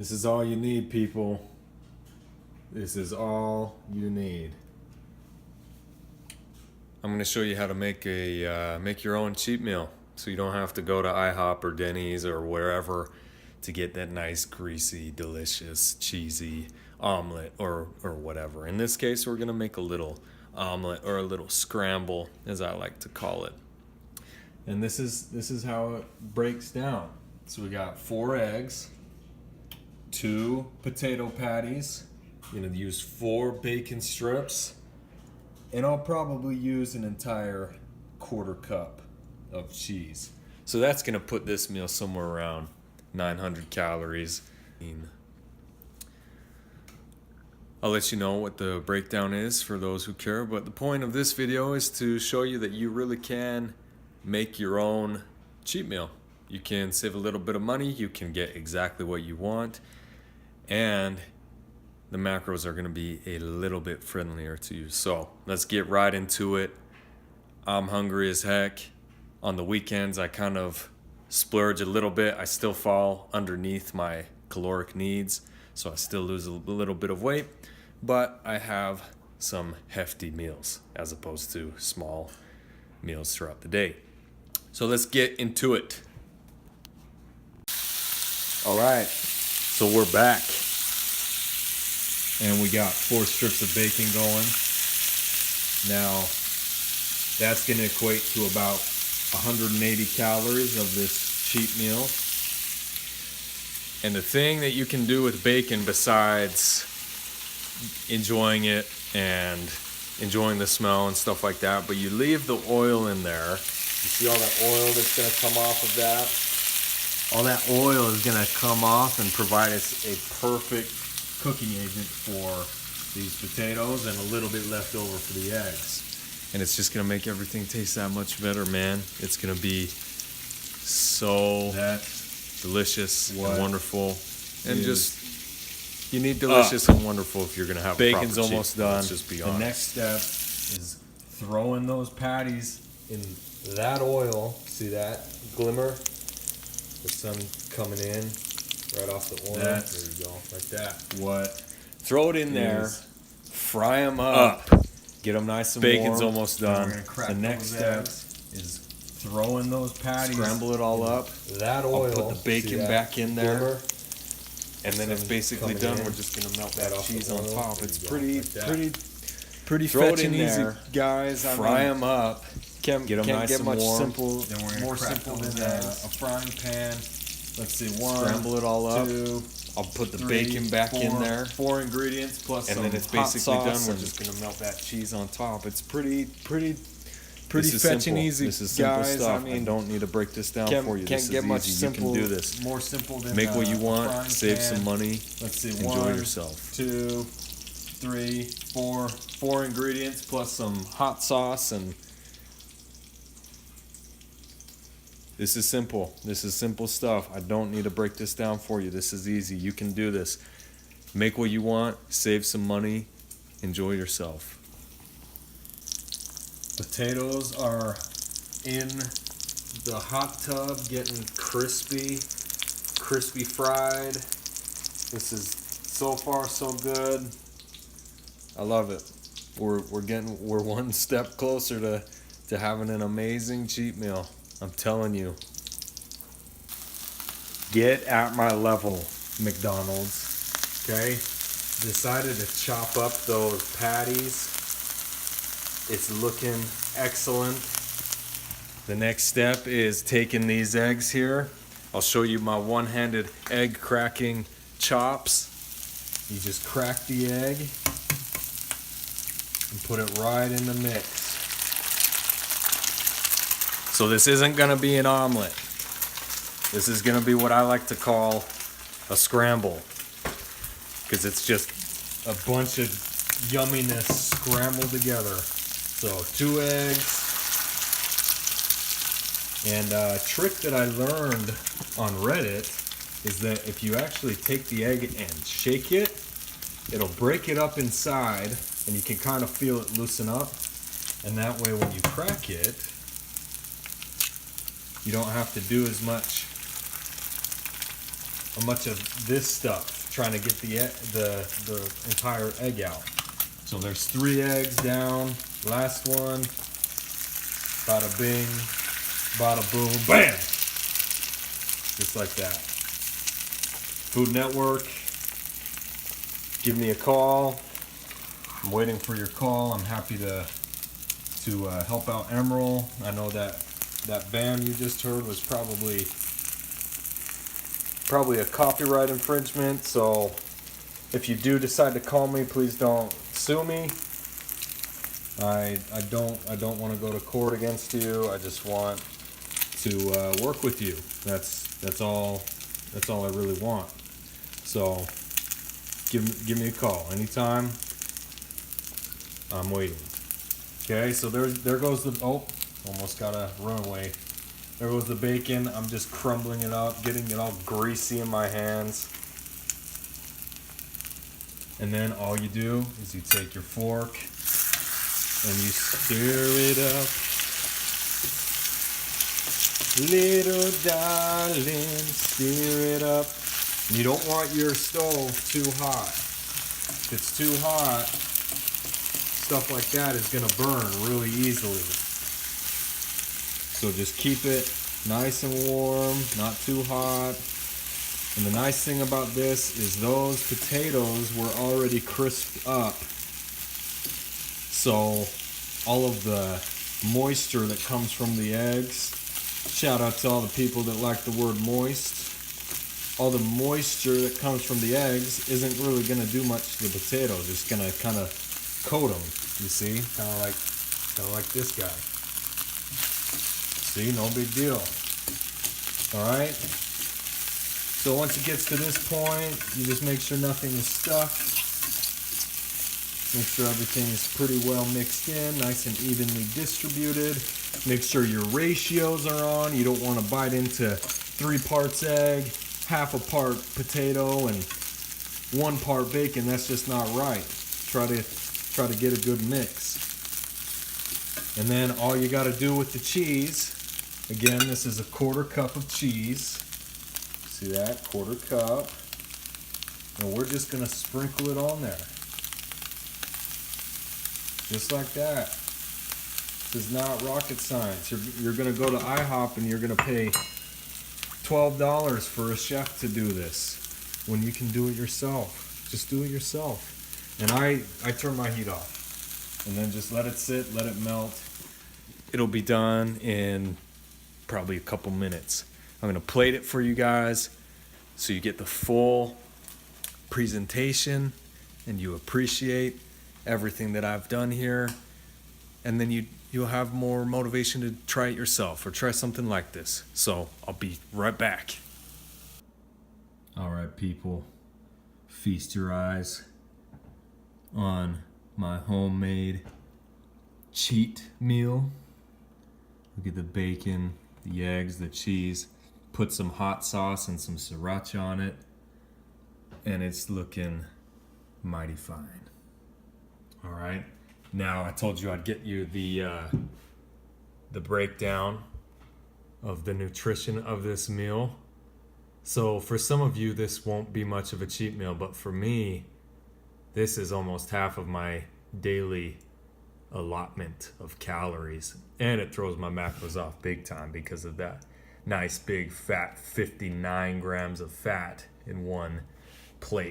This is all you need, people. This is all you need. I'm gonna show you how to make your own cheat meal, so you don't have to go to IHOP or Denny's or wherever to get that nice, greasy, delicious, cheesy omelet or whatever. In this case, we're gonna make a little omelet, or a little scramble, as I like to call it. And this is how it breaks down. So we got 4 eggs, 2 potato patties. I'm gonna use 4 bacon strips, and I'll probably use an entire 1/4 cup of cheese. So that's gonna put this meal somewhere around 900 calories. I'll let you know what the breakdown is for those who care, but the point of this video is to show you that you really can make your own cheat meal. You can save a little bit of money, you can get exactly what you want, and the macros are going to be a little bit friendlier to you. So let's get right into it. I'm hungry as heck. On the weekends, I kind of splurge a little bit. I still fall underneath my caloric needs, so I still lose a little bit of weight, but I have some hefty meals as opposed to small meals throughout the day. So let's get into it. All right, so we're back. And we got 4 strips of bacon going. Now, that's gonna equate to about 180 calories of this cheat meal. And the thing that you can do with bacon, besides enjoying it and enjoying the smell and stuff like that, but you leave the oil in there. You see all that oil that's gonna come off of that? All that oil is gonna come off and provide us a perfect cooking agent for these potatoes, and a little bit left over for the eggs. And it's just gonna make everything taste that much better, man. It's gonna be so delicious and wonderful. And just, you need delicious and wonderful if you're gonna have bacon's a proper almost done. Let's just be honest. The next step is throwing those patties in that oil. See that glimmer? The sun coming in right off the oil. There you go, like that. What? Throw it in there, fry them up, get them nice and warm. Bacon's almost done. The next step is throwing those patties. Scramble it all up. That oil. I'll put the bacon back in there. And then it's basically done. We're just gonna melt that cheese on top. It's pretty fetch and easy, guys. Fry them up. Get them nice and warm. More simple than a frying pan. Let's see, 1, scramble it all up. 2, I'll put the bacon back in there. 4 ingredients plus some hot sauce. And then it's basically done. We're just gonna melt that cheese on top. It's pretty fetch and easy, this is simple guys. Stuff. I mean, I don't need to break this down for you. This is easy. Much simple, you can do this. More simple than make what you want. Save some money. Let's see, enjoy yourself. 2, 3, 4. 4 ingredients plus some hot sauce, and this is simple. This is simple stuff. I don't need to break this down for you. This is easy. You can do this. Make what you want. Save some money. Enjoy yourself. Potatoes are in the hot tub getting crispy fried. This is so far so good. I love it. We're one step closer to having an amazing cheat meal. I'm telling you. Get at my level, McDonald's. Okay? Decided to chop up those patties. It's looking excellent. The next step is taking these eggs here. I'll show you my one-handed egg cracking chops. You just crack the egg and put it right in the mix. So this isn't gonna be an omelet. This is gonna be what I like to call a scramble, because it's just a bunch of yumminess scrambled together. So 2 eggs, and a trick that I learned on Reddit is that if you actually take the egg and shake it, it'll break it up inside, and you can kind of feel it loosen up, and that way when you crack it, you don't have to do as much much of this stuff, trying to get the entire egg out. So there's 3 eggs down. Last one. Bada bing, bada boom, bam! Just like that. Food Network, give me a call. I'm waiting for your call. I'm happy to help out Emerald. I know that bam you just heard was probably a copyright infringement. So if you do decide to call me, please don't sue me. I don't want to go to court against you. I just want to work with you. That's all I really want. So give me a call anytime. I'm waiting. Okay, so there goes the almost got a runaway. There goes the bacon. I'm just crumbling it up, getting it all greasy in my hands. And then all you do is you take your fork and you stir it up. Little darling, stir it up. And you don't want your stove too hot. If it's too hot, stuff like that is gonna burn really easily. So just keep it nice and warm, not too hot. And the nice thing about this is those potatoes were already crisped up. So all of the moisture that comes from the eggs, shout out to all the people that like the word moist. All the moisture that comes from the eggs isn't really gonna do much to the potatoes. It's gonna kind of coat them, you see? Kind of like this guy. See, no big deal. All right? So once it gets to this point, you just make sure nothing is stuck. Make sure everything is pretty well mixed in, nice and evenly distributed. Make sure your ratios are on. You don't want to bite into 3 parts egg, half a part potato, and 1 part bacon. That's just not right. Try to get a good mix. And then all you got to do with the cheese, again, this is a 1/4 cup of cheese. See that? 1/4 cup. And we're just going to sprinkle it on there. Just like that. This is not rocket science. You're going to go to IHOP and you're going to pay $12 for a chef to do this when you can do it yourself. Just do it yourself. And I turn my heat off and then just let it sit, let it melt. It'll be done in probably a couple minutes. I'm gonna plate it for you guys so you get the full presentation and you appreciate everything that I've done here. And then you'll have more motivation to try it yourself or try something like this. So I'll be right back. All right, people, feast your eyes on my homemade cheat meal. Look at the bacon, the eggs, the cheese. Put some hot sauce and some sriracha on it, and it's looking mighty fine. All right. Now I told you I'd get you the breakdown of the nutrition of this meal. So for some of you, this won't be much of a cheat meal, but for me, this is almost half of my daily allotment of calories. And it throws my macros off big time because of that nice big fat 59 grams of fat in one plate.